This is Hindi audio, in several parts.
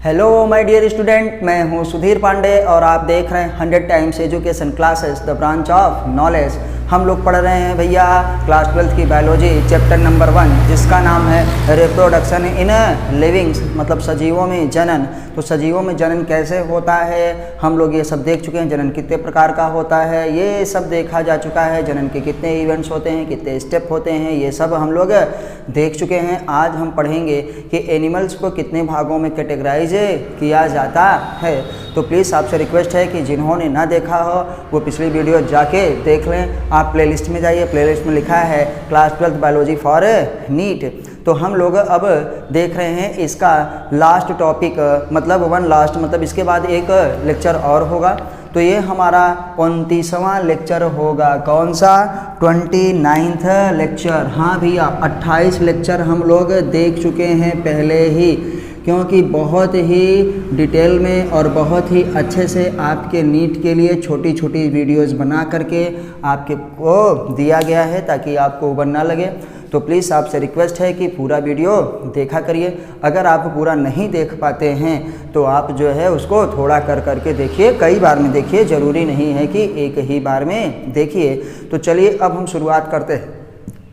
हेलो माय डियर स्टूडेंट, मैं हूं सुधीर पांडे और आप देख रहे हैं 100 times education classes the branch of knowledge. हम लोग पढ़ रहे हैं भैया क्लास 12th की बायोलॉजी चैप्टर नंबर 1, जिसका नाम है रिप्रोडक्शन इन लिविंग्स, मतलब सजीवों में जनन। तो सजीवों में जनन कैसे होता है हम लोग ये सब देख चुके हैं। जनन कितने प्रकार का होता है ये सब देखा जा चुका है। जनन के कितने इवेंट्स होते हैं, कितने स्टेप होते हैं, ये सब हम लोग देख चुके हैं। आज हम पढ़ेंगे कि एनिमल्स को कितने भागों में कैटेगराइज किया जाता है। तो प्लीज़ आपसे रिक्वेस्ट है कि जिन्होंने ना देखा हो वो पिछली वीडियो जाके देख लें। आप प्लेलिस्ट में जाइए, प्लेलिस्ट में लिखा है class 12th biology for NEET. तो हम लोग अब देख रहे हैं इसका लास्ट टॉपिक, मतलब वन लास्ट, मतलब इसके बाद एक लेक्चर और होगा। तो ये हमारा 29वां लेक्चर होगा। कौन सा? 29th lecture. हाँ भैया, 28 लेक्चर हम लोग देख चुके हैं पहले ही, क्योंकि बहुत ही डिटेल में और बहुत ही अच्छे से आपके नीट के लिए छोटी छोटी वीडियोस बना करके आपके को दिया गया है, ताकि आपको ऊबर ना लगे। तो प्लीज़ आपसे रिक्वेस्ट है कि पूरा वीडियो देखा करिए। अगर आप पूरा नहीं देख पाते हैं तो आप जो है उसको थोड़ा कर करके देखिए, कई बार में देखिए, ज़रूरी नहीं है कि एक ही बार में देखिए। तो चलिए अब हम शुरुआत करते हैं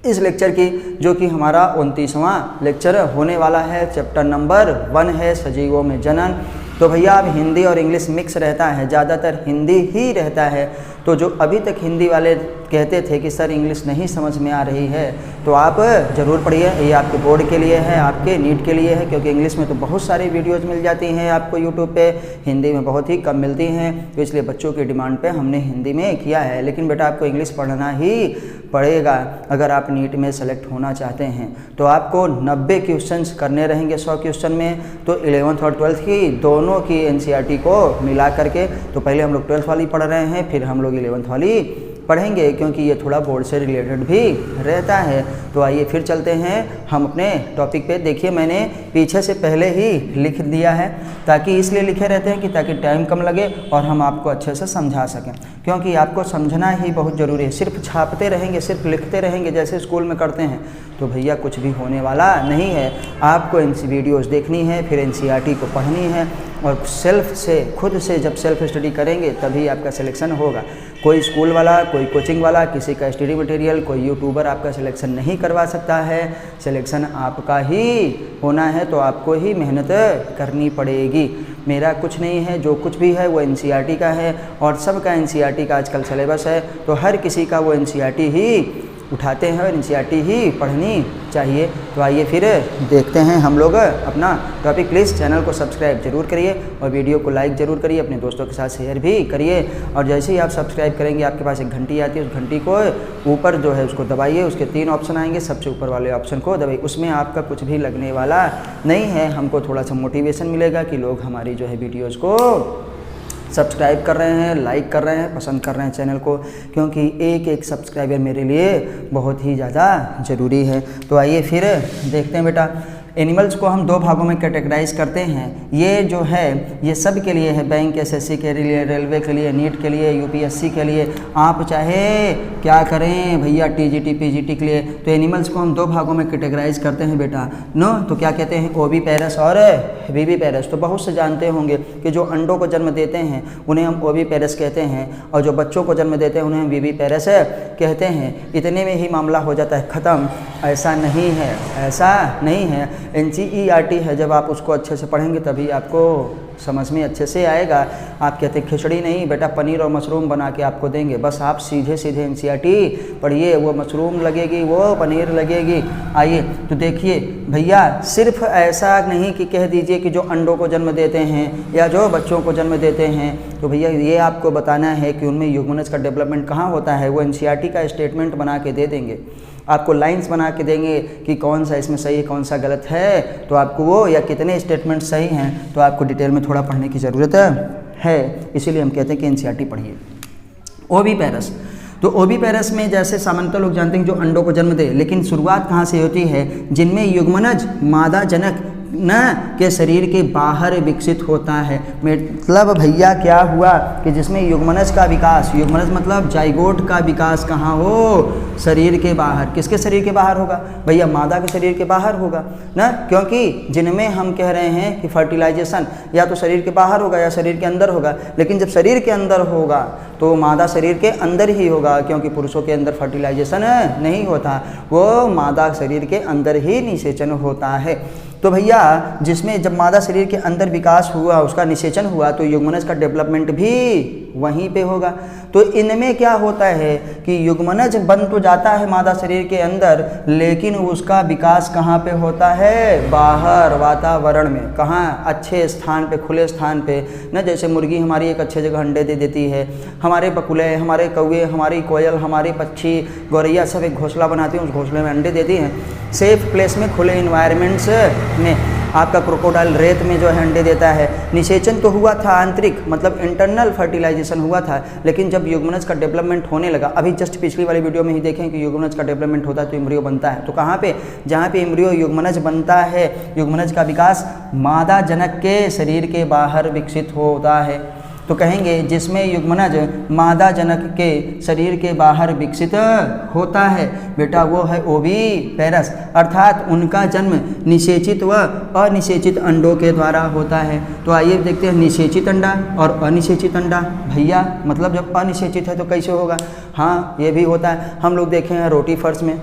इस लेक्चर की, जो कि हमारा 29वां लेक्चर होने वाला है। चैप्टर नंबर 1 है सजीवों में जनन। तो भैया अब हिंदी और इंग्लिश मिक्स रहता है, ज़्यादातर हिंदी ही रहता है। तो जो अभी तक हिंदी वाले कहते थे कि सर इंग्लिश नहीं समझ में आ रही है, तो आप ज़रूर पढ़िए। ये आपके बोर्ड के लिए है, आपके नीट के लिए है, क्योंकि इंग्लिश में तो बहुत सारी वीडियोज़ मिल जाती हैं आपको यूट्यूब पे, हिंदी में बहुत ही कम मिलती हैं। तो इसलिए बच्चों की डिमांड पे हमने हिंदी में किया है। लेकिन बेटा आपको इंग्लिश पढ़ना ही पड़ेगा अगर आप नीट में सेलेक्ट होना चाहते हैं। तो आपको 90 क्वेश्चंस करने रहेंगे 100 क्वेश्चन में। तो 11th और 12th की दोनों की NCERT को मिला करके, तो पहले हम लोग 12th वाली पढ़ रहे हैं, फिर हम लोग 11th वाली पढ़ेंगे, क्योंकि ये थोड़ा बोर्ड से रिलेटेड भी रहता है। तो आइए फिर चलते हैं हम अपने टॉपिक पे। देखिए मैंने पीछे से पहले ही लिख दिया है, ताकि इसलिए लिखे रहते हैं कि ताकि टाइम कम लगे और हम आपको अच्छे से समझा सकें, क्योंकि आपको समझना ही बहुत ज़रूरी है। सिर्फ छापते रहेंगे, सिर्फ लिखते रहेंगे जैसे स्कूल में करते हैं, तो भैया कुछ भी होने वाला नहीं है। आपको वीडियोज़ देखनी है, फिर NCERT को पढ़नी है, और सेल्फ से, खुद से जब सेल्फ स्टडी करेंगे तभी आपका सिलेक्शन होगा। कोई स्कूल वाला, कोई कोचिंग वाला, किसी का स्टडी मटेरियल, कोई यूट्यूबर आपका सिलेक्शन नहीं करवा सकता है। सिलेक्शन आपका ही होना है, तो आपको ही मेहनत करनी पड़ेगी। मेरा कुछ नहीं है, जो कुछ भी है वो NCERT का है, और सबका NCERT का आजकल सिलेबस है, तो हर किसी का वो NCERT ही उठाते हैं और NCERT ही पढ़नी चाहिए। तो आइए फिर देखते हैं हम लोग अपना टॉपिक। प्लीज़ चैनल को सब्सक्राइब जरूर करिए और वीडियो को लाइक ज़रूर करिए, अपने दोस्तों के साथ शेयर भी करिए। और जैसे ही आप सब्सक्राइब करेंगे आपके पास एक घंटी आती है, उस घंटी को ऊपर जो है उसको दबाइए। उसके 3 ऑप्शन आएंगे, सबसे ऊपर वाले ऑप्शन को दबाइए। उसमें आपका कुछ भी लगने वाला नहीं है। हमको थोड़ा सा मोटिवेशन मिलेगा कि लोग हमारी जो है वीडियोज़ को सब्सक्राइब कर रहे हैं, लाइक कर रहे हैं, पसंद कर रहे हैं चैनल को, क्योंकि एक एक सब्सक्राइबर मेरे लिए बहुत ही ज़्यादा ज़रूरी है। तो आइए फिर देखते हैं बेटा। एनिमल्स को हम 2 भागों में कैटेगराइज करते हैं। ये जो है ये सब के लिए है, बैंक, SSC के लिए, रेलवे के लिए, नीट के लिए, UPSC के लिए, आप चाहे क्या करें भैया, TGT PGT के लिए। तो एनिमल्स को हम 2 भागों में कैटेगराइज करते हैं बेटा। नो, तो क्या कहते हैं? ओविपेरस और विविपेरस। तो बहुत से जानते होंगे कि जो अंडों को जन्म देते हैं उन्हें हम ओविपेरस कहते हैं, और जो बच्चों को जन्म देते हैं उन्हें हम विविपेरस कहते हैं। इतने में ही मामला हो जाता है ख़त्म। ऐसा नहीं है, ऐसा नहीं है। NCERT है, जब आप उसको अच्छे से पढ़ेंगे तभी आपको समझ में अच्छे से आएगा। आप कहते हैं खिचड़ी नहीं बेटा, पनीर और मशरूम बना के आपको देंगे, बस आप सीधे सीधे NCERT पढ़िए, वो मशरूम लगेगी, वो पनीर लगेगी। आइए तो देखिए भैया, सिर्फ ऐसा नहीं कि कह दीजिए कि जो अंडों को जन्म देते हैं या जो बच्चों को जन्म देते हैं, तो भैया ये आपको बताना है कि उनमें युग्मनज का डेवलपमेंट कहाँ होता है। वो NCERT का स्टेटमेंट बना के दे देंगे, आपको लाइंस बना के देंगे कि कौन सा इसमें सही है, कौन सा गलत है। तो आपको वो, या कितने स्टेटमेंट सही हैं, तो आपको डिटेल में थोड़ा पढ़ने की ज़रूरत है। इसीलिए हम कहते हैं कि NCERT पढ़िए। ओविपेरस, तो ओविपेरस में जैसे सामान्यतः लोग जानते हैं जो अंडों को जन्म दे, लेकिन शुरुआत कहाँ से होती है? जिनमें युग्मनज मादा जनक न के शरीर के बाहर विकसित होता है। मतलब भैया क्या हुआ कि जिसमें युग्मनज का विकास, युग्मनज मतलब जाइगोट का विकास कहाँ हो, शरीर के बाहर। किसके शरीर के बाहर होगा भैया, मादा के शरीर के बाहर होगा ना, क्योंकि जिनमें हम कह रहे हैं कि फर्टिलाइजेशन या तो शरीर के बाहर होगा या शरीर के अंदर होगा, लेकिन जब शरीर के अंदर होगा तो मादा शरीर के अंदर ही होगा, क्योंकि पुरुषों के अंदर फर्टिलाइजेशन नहीं होता, वो मादा शरीर के अंदर ही निषेचन होता है। तो भैया जिसमें जब मादा शरीर के अंदर विकास हुआ, उसका निषेचन हुआ, तो युग्मनज का डेवलपमेंट भी वहीं पे होगा। तो इनमें क्या होता है कि युग्मनज बन तो जाता है मादा शरीर के अंदर, लेकिन उसका विकास कहाँ पे होता है, बाहर वातावरण में। कहाँ, अच्छे स्थान पे, खुले स्थान पे ना। जैसे मुर्गी हमारी एक अच्छे जगह अंडे दे देती है, हमारे बकुले, हमारे कौवे, हमारी कोयल, हमारे पक्षी, गौरैया सब एक घोंसला बनाती हैं, उस घोंसले में अंडे देती हैं। सेफ प्लेस में, खुले इन्वायरमेंट्स में। आपका क्रोकोडाइल रेत में जो है अंडे देता है। निषेचन तो हुआ था आंतरिक, मतलब इंटरनल फर्टिलाइजेशन हुआ था, लेकिन जब युग्मनज का डेवलपमेंट होने लगा, अभी जस्ट पिछली वाली वीडियो में ही देखें कि युग्मनज का डेवलपमेंट होता है तो एम्ब्रियो बनता है। तो कहाँ पे, जहाँ पे एम्ब्रियो युग्मनज बनता है, युग्मनज का विकास मादा जनक के शरीर के बाहर विकसित होता है। तो कहेंगे जिसमें युग्मनज मादा जनक के शरीर के बाहर विकसित होता है बेटा, वो है ओवीपेरस, अर्थात उनका जन्म निषेचित व अनिषेचित अंडों के द्वारा होता है। तो आइए देखते हैं निषेचित अंडा और अनिषेचित अंडा। भैया मतलब जब अनिषेचित है तो कैसे होगा, हाँ ये भी होता है। हम लोग देखे हैं रोटी फर्श में,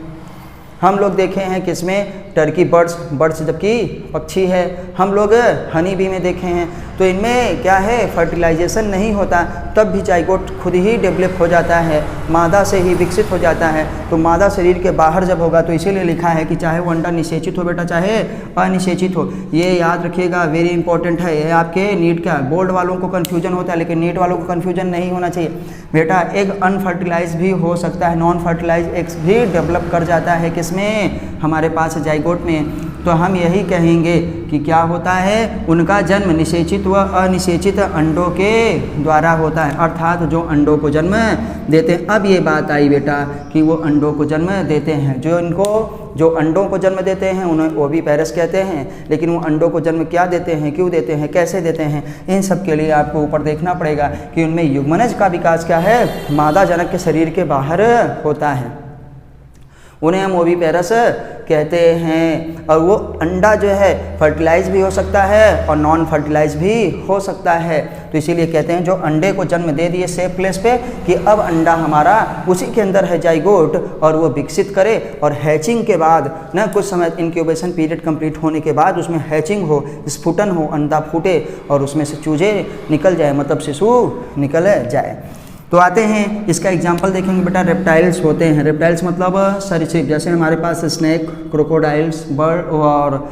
हम लोग देखे हैं किसमें, टर्की बर्ड्स जबकि पक्षी है। हम लोग हनी बी में देखे हैं। तो इनमें क्या है, फर्टिलाइजेशन नहीं होता, तब भी जाइगोट खुद ही डेवलप हो जाता है, मादा से ही विकसित हो जाता है। तो मादा शरीर के बाहर जब होगा, तो इसीलिए लिखा है कि चाहे वो अंडा निषेचित हो बेटा, चाहे अनिषेचित हो। ये याद रखिएगा, वेरी इंपॉर्टेंट है। ये आपके नीट का, बोर्ड वालों को कन्फ्यूजन होता है, लेकिन नीट वालों को कन्फ्यूजन नहीं होना चाहिए बेटा। एग अनफर्टिलाइज भी हो सकता है, नॉन फर्टिलाइज एग्स भी डेवलप कर जाता है किसमें, हमारे पास जाइगोट में। तो हम यही कहेंगे कि क्या होता है, उनका जन्म निषेचित व अनिषेचित अंडों के द्वारा होता है, अर्थात जो अंडों को जन्म देते हैं। अब ये बात आई बेटा कि वो अंडों को जन्म देते हैं, जो अंडों को जन्म देते हैं उन्हें ओवीपेरस कहते हैं। लेकिन वो अंडों को जन्म क्या देते हैं, क्यों देते हैं, कैसे देते हैं, इन सब के लिए आपको ऊपर देखना पड़ेगा कि उनमें युग्मनज का विकास क्या है, मादा जनक के शरीर के बाहर होता है, उन्हें हम ओवीपेरस कहते हैं। और वो अंडा जो है फर्टिलाइज भी हो सकता है और नॉन फर्टिलाइज भी हो सकता है। तो इसीलिए कहते हैं जो अंडे को जन्म दे दिए सेफ प्लेस पे, कि अब अंडा हमारा उसी के अंदर है जाइगोट, और वो विकसित करे, और हैचिंग के बाद ना कुछ समय इंक्यूबेशन पीरियड कंप्लीट होने के बाद उसमें हैचिंग हो, स्फुटन हो, अंडा फूटे और उसमें से चूजे निकल जाए, मतलब शिशु निकल जाए। तो आते हैं, इसका एग्जाम्पल देखेंगे बेटा। रेप्टाइल्स होते हैं, रेप्टाइल्स मतलब सरीसृप, जैसे हमारे पास स्नेक, क्रोकोडाइल्स, बर्ड और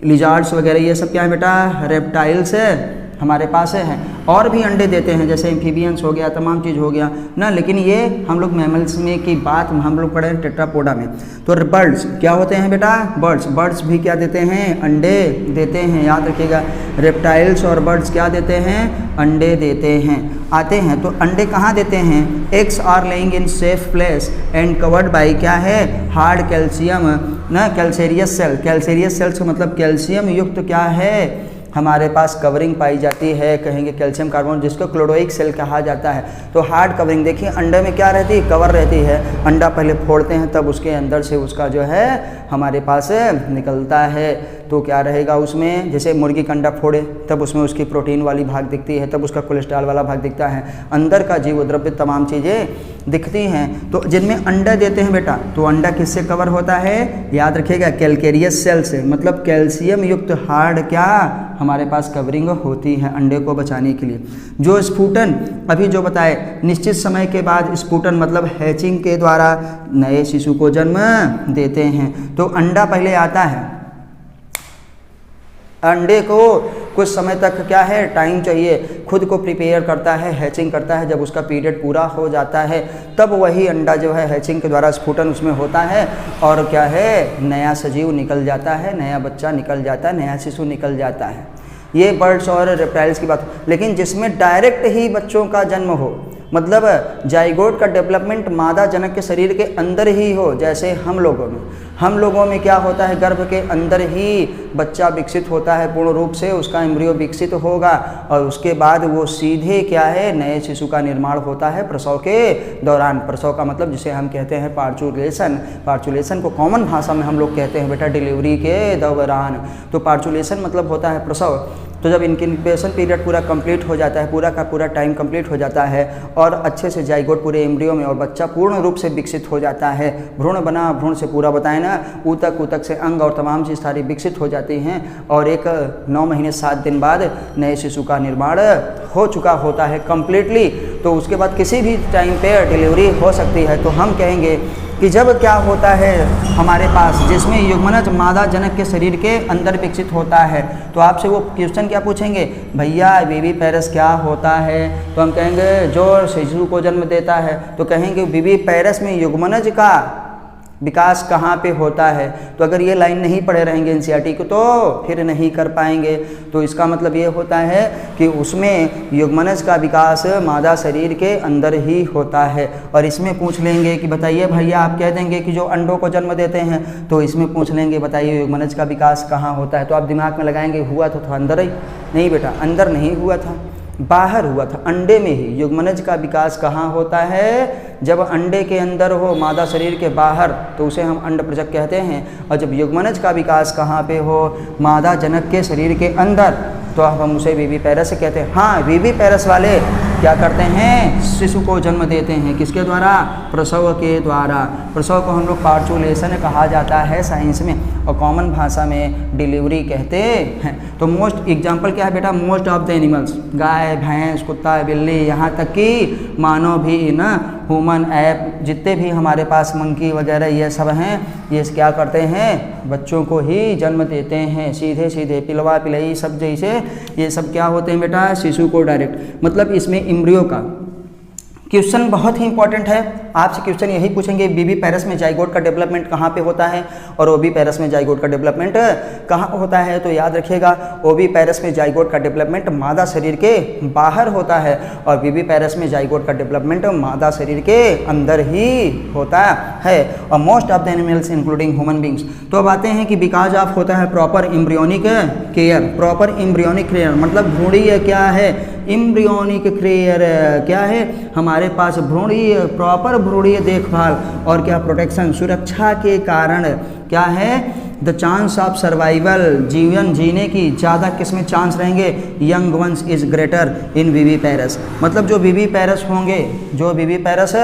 लिजार्ड्स वगैरह, ये सब क्या है बेटा, रेप्टाइल्स है हमारे पास है। और भी अंडे देते हैं, जैसे एम्फीबियंस हो गया, तमाम चीज़ हो गया ना, लेकिन ये हम लोग मैमल्स में की बात हम लोग पढ़े टेट्रापोडा में। तो बर्ड्स क्या होते हैं बेटा, बर्ड्स भी क्या देते हैं, अंडे देते हैं, याद रखिएगा। रेप्टाइल्स और बर्ड्स क्या देते हैं, अंडे देते हैं। आते हैं तो अंडे कहाँ देते हैं, eggs are laying in safe place and covered by क्या है, हार्ड कैल्शियम ना, कैल्सेरियस सेल। कैल्सेरियस सेल्स का मतलब कैल्शियम युक्त क्या है, हमारे पास कवरिंग पाई जाती है, कहेंगे कैल्शियम कार्बोनेट, जिसको क्लोरोइक सेल कहा जाता है। तो हार्ड कवरिंग, देखिए अंडे में क्या रहती है, कवर रहती है। अंडा पहले फोड़ते हैं तब उसके अंदर से उसका जो है हमारे पास निकलता है। तो क्या रहेगा उसमें, जैसे मुर्गी का अंडा फोड़े तब उसमें उसकी प्रोटीन वाली भाग दिखती है, तब उसका कोलेस्ट्रॉल वाला भाग दिखता है, अंदर का जीव द्रव्य तमाम चीज़ें दिखती हैं। तो जिनमें अंडा देते हैं बेटा, तो अंडा किससे कवर होता है, याद रखिएगा, कैल्केरियस सेल से, मतलब कैल्शियम युक्त हार्ड क्या हमारे पास कवरिंग होती है अंडे को बचाने के लिए। जो स्फुटन अभी जो बताए, निश्चित समय के बाद स्फुटन मतलब हैचिंग के द्वारा नए शिशु को जन्म देते हैं। तो अंडा पहले आता है, अंडे को कुछ समय तक क्या है, टाइम चाहिए, खुद को प्रिपेयर करता है, हैचिंग करता है। जब उसका पीरियड पूरा हो जाता है तब वही अंडा जो है हैचिंग के द्वारा स्फुटन उसमें होता है, और क्या है, नया सजीव निकल जाता है, नया बच्चा निकल जाता है, नया शिशु निकल जाता है। ये बर्ड्स और रेप्टाइल्स की बात। लेकिन जिसमें डायरेक्ट ही बच्चों का जन्म हो, मतलब जाइगोट का डेवलपमेंट मादा जनक के शरीर के अंदर ही हो, जैसे हम लोगों में क्या होता है, गर्भ के अंदर ही बच्चा विकसित होता है पूर्ण रूप से, उसका एम्ब्रियो विकसित होगा और उसके बाद वो सीधे क्या है, नए शिशु का निर्माण होता है प्रसव के दौरान। प्रसव का मतलब जिसे हम कहते हैं पार्चुलेशन को कॉमन भाषा में हम लोग कहते हैं बेटा डिलीवरी के दौरान। तो पार्चुलेशन मतलब होता है प्रसव। तो जब इनक्यूबेशन पीरियड पूरा कंप्लीट हो जाता है, पूरा का पूरा टाइम कंप्लीट हो जाता है और अच्छे से जाइगोट पूरे एम्ब्रियो में और बच्चा पूर्ण रूप से विकसित हो जाता है, भ्रूण बना, भ्रूण से पूरा बताए ना, ऊतक से अंग और तमाम चीज़ सारी विकसित हो जाती हैं और एक 9 महीने 7 दिन बाद नए शिशु का निर्माण हो चुका होता है कंप्लीटली। तो उसके बाद किसी भी टाइम पे डिलीवरी हो सकती है। तो हम कहेंगे कि जब क्या होता है हमारे पास, जिसमें युग्मनज मादा जनक के शरीर के अंदर विकसित होता है, तो आपसे वो क्वेश्चन क्या पूछेंगे, भैया बेबी पेरस क्या होता है? तो हम कहेंगे जो शिशु को जन्म देता है। तो कहेंगे बेबी पेरस में युग्मनज का विकास कहाँ पे होता है? तो अगर ये लाइन नहीं पढ़े रहेंगे एनसीईआरटी को तो फिर नहीं कर पाएंगे। तो इसका मतलब ये होता है कि उसमें युग्मनज का विकास मादा शरीर के अंदर ही होता है। और इसमें पूछ लेंगे कि बताइए भैया, आप कह देंगे कि जो अंडों को जन्म देते हैं, तो इसमें पूछ लेंगे बताइए युग्मनज का विकास कहाँ होता है? तो आप दिमाग में लगाएंगे हुआ तो था अंदर ही। नहीं बेटा, अंदर नहीं हुआ था, बाहर हुआ था, अंडे में ही। युग्मनज का विकास कहाँ होता है? जब अंडे के अंदर हो, मादा शरीर के बाहर, तो उसे हम अंडप्रजक कहते हैं। और जब युग्मनज का विकास कहाँ पे हो? मादा जनक के शरीर के अंदर, तो अब हम उसे बेबी पेरस कहते हैं। हाँ, बेबी पेरस वाले क्या करते हैं? शिशु को जन्म देते हैं। किसके द्वारा? प्रसव के द्वारा। प्रसव को हम लोग पार्चुलेशन कहा जाता है साइंस में और कॉमन भाषा में डिलीवरी कहते हैं। तो मोस्ट एग्जाम्पल क्या है बेटा? मोस्ट ऑफ द एनिमल्स, गाय, भैंस, कुत्ता, बिल्ली, यहाँ तक कि मानव भी ना, ह्यूमन ऐप, जितने भी हमारे पास मंकी वगैरह ये सब हैं, ये क्या करते हैं? बच्चों को ही जन्म देते हैं सीधे सीधे। पिलवा पिलई सब जैसे ये सब क्या होते हैं बेटा? शिशु को डायरेक्ट। मतलब इसमें एम्ब्रियो का क्वेश्चन बहुत ही इंपॉर्टेंट है। आपसे क्वेश्चन यही पूछेंगे बेबी पेरस में जाइगोट का डेवलपमेंट कहाँ पे होता है और ओबी पेरस में जाइगोट का डेवलपमेंट कहाँ होता है? तो याद रखिएगा, ओबी पेरस में जाइगोट का डेवलपमेंट मादा शरीर के बाहर होता है और बेबी पेरस में जाइगोट का डेवलपमेंट मादा शरीर के अंदर ही होता है। और most of the animals including human beings. तो अब आते हैं कि बिकॉज ऑफ होता है proper embryonic care. Proper embryonic care मतलब भ्रूणीय क्या है? एम्ब्रियोनिक केयर क्या है? हमारे पास भ्रूणीय, प्रॉपर भ्रूणीय देखभाल और क्या? प्रोटेक्शन, सुरक्षा के कारण क्या है? द चांस ऑफ सर्वाइवल, जीवन जीने की ज़्यादा किसमें चांस रहेंगे? Young ones is greater in baby pairs. मतलब जो बेबी पेरस होंगे, जो बेबी पेरस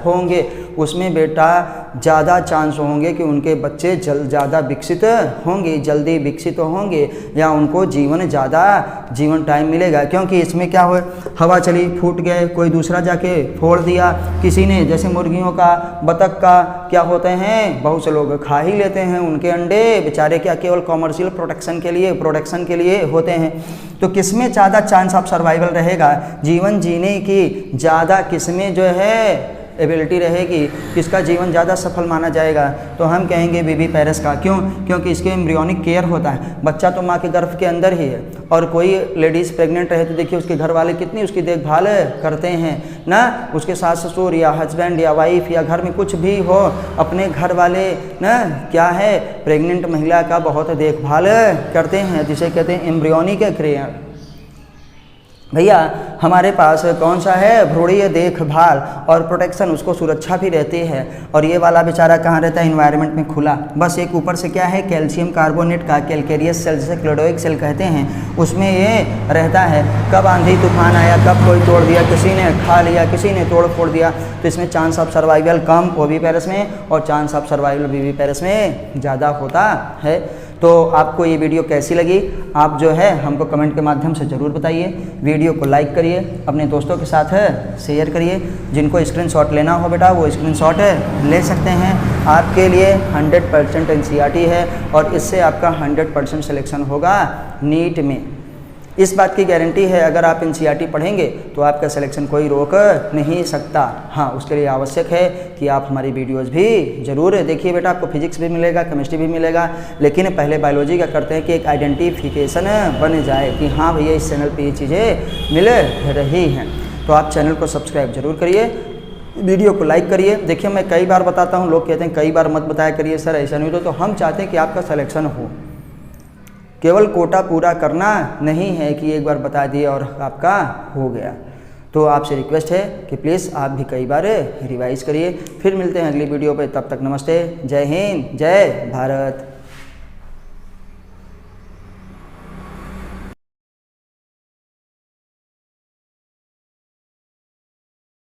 होंगे उसमें बेटा ज़्यादा चांस होंगे कि उनके बच्चे ज़्यादा विकसित होंगे, जल्दी विकसित होंगे या उनको जीवन टाइम मिलेगा। क्योंकि इसमें क्या हो, हवा चली, फूट गए, कोई दूसरा जाके फोड़ दिया किसी ने, जैसे मुर्गियों का, बतख का, क्या होते हैं, बहुत से लोग खा ही लेते हैं उनके अंडे, बेचारे क्या केवल कॉमर्शियल प्रोटेक्शन के लिए होते हैं। तो किसमें ज़्यादा चांस ऑफ सर्वाइवल रहेगा? जीवन जीने की ज़्यादा किसमें जो है एबिलिटी रहेगी, किसका जीवन ज़्यादा सफल माना जाएगा? तो हम कहेंगे बेबी पेरस का। क्यों? क्योंकि इसके एम्ब्रियोनिक केयर होता है। बच्चा तो माँ के गर्भ के अंदर ही है और कोई लेडीज़ प्रेग्नेंट रहे तो देखिए उसके घर वाले कितनी उसकी देखभाल करते हैं ना, उसके सास ससुर या हस्बैंड या वाइफ या घर में कुछ भी हो, अपने घर वाले ना क्या है, प्रेग्नेंट महिला का बहुत देखभाल करते हैं, जिसे कहते हैं एम्ब्रियोनिक केयर। भैया हमारे पास कौन सा है? भ्रूणीय देखभाल और प्रोटेक्शन, उसको सुरक्षा भी रहती है। और ये वाला बेचारा कहाँ रहता है? इन्वायरमेंट में खुला, बस एक ऊपर से क्या है, कैल्शियम कार्बोनेट का कैल्केरियस सेल, जिसे क्लोडोइक सेल कहते हैं, उसमें ये रहता है। कब आंधी तूफान आया, कब कोई तोड़ दिया, किसी ने खा लिया, किसी ने तोड़ फोड़ दिया, तो इसमें चांस ऑफ सर्वाइवल कम ओवी पेरस में और चांस ऑफ सर्वाइवल बेबी पेरस में ज़्यादा होता है। तो आपको ये वीडियो कैसी लगी, आप जो है हमको कमेंट के माध्यम से ज़रूर बताइए। वीडियो को लाइक करिए, अपने दोस्तों के साथ शेयर करिए। जिनको स्क्रीनशॉट लेना हो बेटा वो स्क्रीनशॉट ले सकते हैं। आपके लिए 100% एनसीईआरटी है और इससे आपका 100% सिलेक्शन होगा नीट में। इस बात की गारंटी है, अगर आप एनसीईआरटी पढ़ेंगे तो आपका सिलेक्शन कोई रोक नहीं सकता। हाँ, उसके लिए आवश्यक है कि आप हमारी वीडियोस भी ज़रूर देखिए बेटा। आपको फिजिक्स भी मिलेगा, केमिस्ट्री भी मिलेगा, लेकिन पहले बायोलॉजी का करते हैं कि एक आइडेंटिफिकेशन बन जाए कि हाँ भैया इस चैनल पे ये चीज़ें मिल रही हैं। तो आप चैनल को सब्सक्राइब जरूर करिए, वीडियो को लाइक करिए। देखिए मैं कई बार बताता हूँ, लोग कहते हैं कई बार मत बताया करिए सर, ऐसा नहीं तो हम चाहते हैं कि आपका सिलेक्शन हो। केवल कोटा पूरा करना नहीं है कि एक बार बता दिए और आपका हो गया। तो आपसे रिक्वेस्ट है कि प्लीज़ आप भी कई बार रिवाइज करिए। फिर मिलते हैं अगली वीडियो पे, तब तक नमस्ते, जय हिंद, जय भारत।